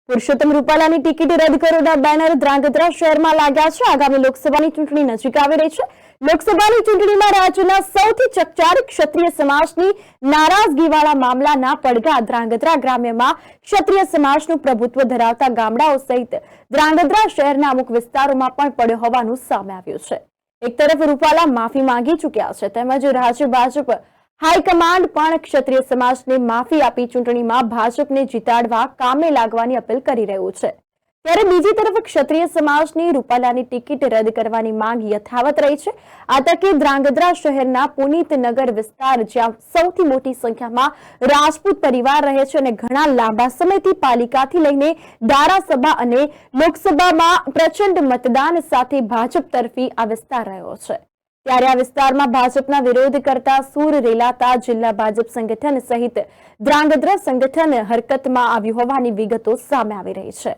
Purushottam રૂપાલાની ticket રદ કરોના banner Dhrangadhra શહેરમાં લાગ્યા છે। આગામી લોકસભાની ચૂંટણી નજીક આવી રહી છે। લોકસભાની ચૂંટણીમાં રાજ્યના સૌથી ચકચારી ક્ષત્રિય સમાજની નારાજગીવાળા મામલાના પડઘા ધ્રાંગધ્રા ગ્રામ્યમાં ક્ષત્રિય સમાજનું પ્રભુત્વ ધરાવતા ગામડાઓ સહિત ધ્રાંગધ્રા શહેરના અમુક વિસ્તારોમાં પણ પડ્યો હોવાનું સામે આવ્યું છે। એક તરફ રૂપાલા માફી માંગી ચૂક્યા છે, તેમજ રાજ્ય ભાજપ હાઈકમાન્ડ પણ ક્ષત્રિય સમાજને માફી આપી ચૂંટણીમાં ભાજપને જીતાડવા કામે લાગવાની અપીલ કરી રહ્યું છે। ત્યારે બીજી તરફ ક્ષત્રિય સમાજની રૂપાલાની ટિકિટ રદ કરવાની માંગ યથાવત રહી છે। આ તકે ધ્રાંગધ્રા શહેરના પુનિતનગર વિસ્તાર, જ્યાં સૌથી મોટી સંખ્યામાં રાજપૂત પરિવાર રહે છે અને ઘણા લાંબા સમયથી પાલિકાથી લઈને ધારાસભા અને લોકસભામાં પ્રચંડ મતદાન સાથે ભાજપ તરફી આ વિસ્તાર રહ્યો છે। ત્યારે આ વિસ્તારમાં ભાજપના વિરોધ કરતા સૂર રેલાતા જિલ્લા ભાજપ સંગઠન સહિત ધ્રાંગધ્રા સંગઠન હરકતમાં આવ્યું હોવાની વિગતો સામે આવી રહી છે।